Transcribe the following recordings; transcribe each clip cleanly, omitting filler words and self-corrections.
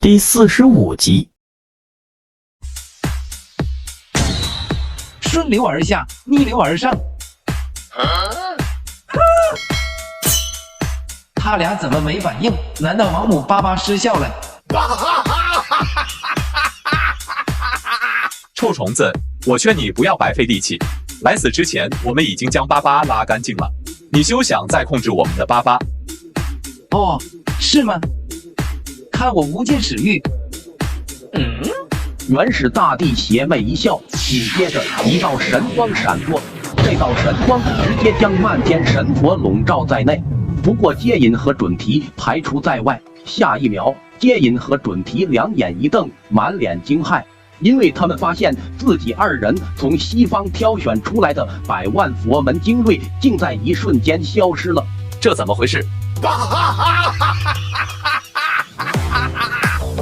第45集。顺流而下，逆流而上。他俩怎么没反应？难道王母爸爸失效了？臭虫子，我劝你不要白费力气。来死之前，我们已经将巴巴拉干净了，你休想再控制我们的巴巴。哦，是吗？看我无尽使域！元始大帝邪魅一笑，紧接着一道神光闪过，这道神光直接将漫天神佛笼罩在内。不过接引和准提排除在外。下一秒，接引和准提两眼一瞪，满脸惊骇，因为他们发现自己二人从西方挑选出来的百万佛门精锐，竟在一瞬间消失了。这怎么回事？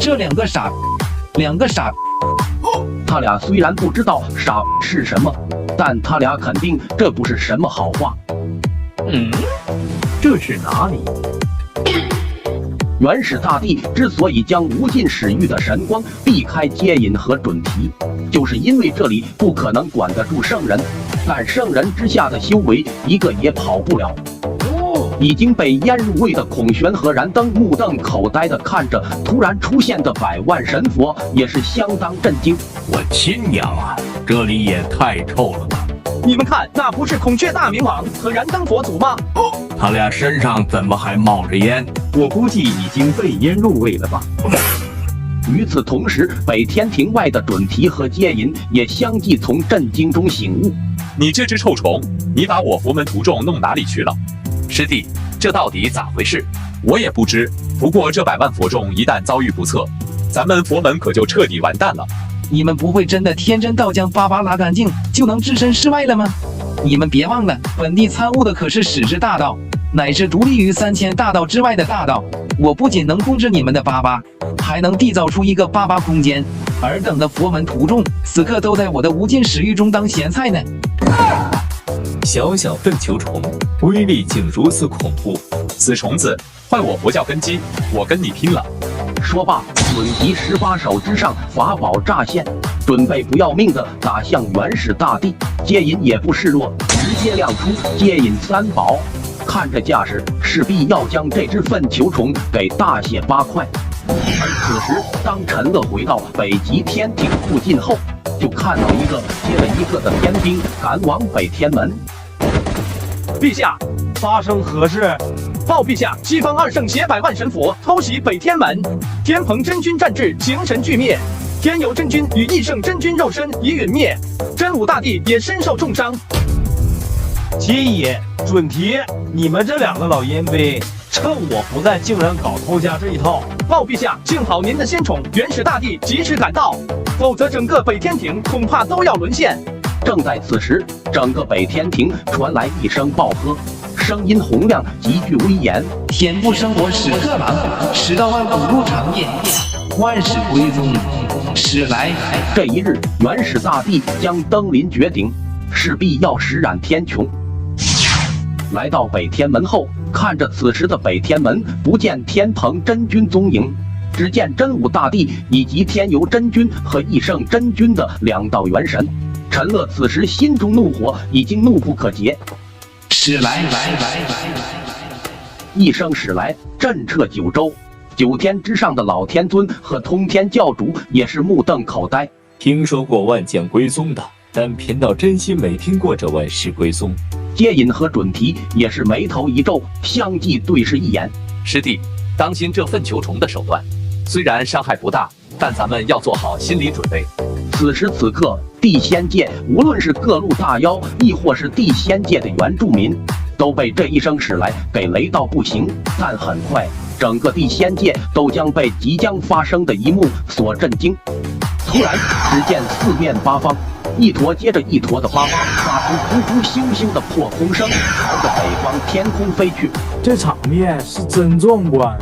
这两个傻，他俩虽然不知道傻是什么，但他俩肯定这不是什么好话。这是哪里？元始大帝之所以将无尽使域的神光避开接引和准提，就是因为这里不可能管得住圣人，但圣人之下的修为一个也跑不了。已经被腌入味的孔玄和燃灯目瞪口呆地看着突然出现的百万神佛，也是相当震惊。我亲娘啊，这里也太臭了吧！你们看，那不是孔雀大明王和燃灯佛祖吗？他俩身上怎么还冒着烟？我估计已经被腌入味了吧。与此同时，北天庭外的准提和接引也相继从震惊中醒悟。你这只臭虫，你把我佛门徒众弄哪里去了？师弟，这到底咋回事？我也不知。不过这百万佛众一旦遭遇不测，咱们佛门可就彻底完蛋了。你们不会真的天真到将巴巴拉干净就能置身事外了吗？你们别忘了，本地参悟的可是始之大道，乃是独立于3000大道之外的大道。我不仅能控制你们的巴巴，还能缔造出一个巴巴空间。尔等的佛门徒众，此刻都在我的无尽使域中当咸菜呢。小小粪球虫，威力竟如此恐怖！死虫子，坏我佛教根基，我跟你拼了！说罢，准提18手之上法宝乍现，准备不要命的打向元始大帝。接引也不示弱，直接亮出接引3宝。看这架势，势必要将这只粪球虫给大卸8块。而此时，当陈乐回到北极天庭附近后，就看到一个接着一个的天兵赶往北天门。陛下，发生何事？报陛下，西方2圣携百万神佛偷袭北天门，天蓬真君战至，形神俱灭。天游真君与异圣真君肉身已陨灭，真武大帝也身受重伤。接引、准提，你们这2个老阴威，趁我不在，竟然搞偷家这一套！报陛下，幸好您的先宠元始大帝及时赶到，否则整个北天庭恐怕都要沦陷。正在此时，整个北天庭传来一声暴喝，声音洪亮，极具威严。天不生我始克郎，10道万古入长夜，万始归宗，始来。这一日，元始大帝将登临绝顶，势必要实染天穹。来到北天门后，看着此时的北天门，不见天蓬真君踪影，只见真武大帝以及天游真君和异圣真君的2道元神。陈乐此时心中怒火已经怒不可遏，始来，一声始来，震彻9州。9天之上的老天尊和通天教主也是目瞪口呆。听说过万剑归宗的，但贫道真心没听过这万世归宗。接引和准提也是眉头一皱，相继对视一眼。师弟，当心这粪球虫的手段，虽然伤害不大，但咱们要做好心理准备。此时此刻，地仙界无论是各路大妖，亦或是地仙界的原住民，都被这一声使来给雷到不行。但很快，整个地仙界都将被即将发生的一幕所震惊。突然，只见4面八方，一坨接着一坨的巴巴发出呼呼咻咻的破空声，朝着北方天空飞去。这场面是真壮观啊！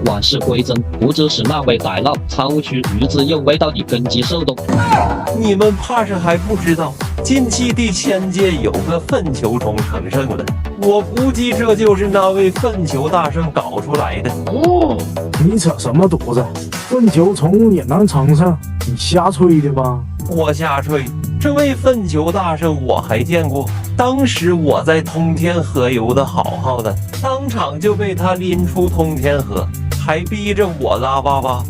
万事归真，不知是哪位大佬藏无去日子有味道的根基手动。你们怕是还不知道，近期第1000届有个粪球虫成圣了，我估计这就是那位粪球大圣搞出来的。哦，你扯什么犊子？粪球虫也能成圣？你瞎吹的吧？我瞎吹，这位粪球大圣我还见过，当时我在通天河游的好好的，当场就被他拎出通天河，还逼着我拉粑粑。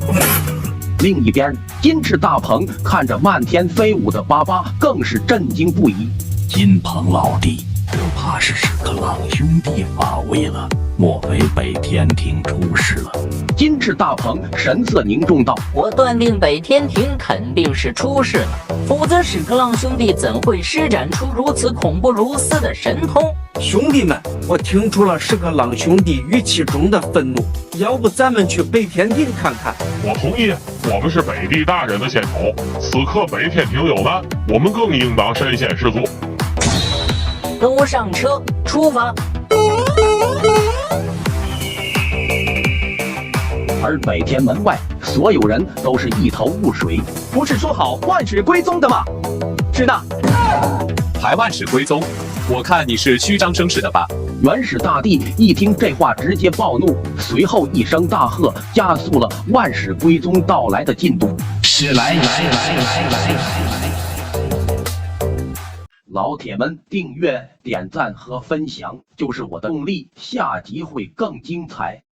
另一边，金翅大鹏看着漫天飞舞的粑粑，更是震惊不已。金鹏老弟，这怕是屎壳郎兄弟发威了，莫非北天庭出事了？金翅大鹏神色凝重道：“我断定北天庭肯定是出事了，否则屎壳郎兄弟怎会施展出如此恐怖如斯的神通？”兄弟们，我听出了屎壳郎兄弟语气中的愤怒，要不咱们去北天庭看看？我同意，我们是北地大人的先头，此刻北天庭有难，我们更应当身先士卒。都上车，出发！而北天门外，所有人都是一头雾水。不是说好万事归宗的吗？支那，还万事归宗？我看你是虚张声势的吧？元始大帝一听这话，直接暴怒，随后一声大喝，加速了万事归宗到来的进度。是来！老铁们，订阅、点赞和分享就是我的动力，下集会更精彩。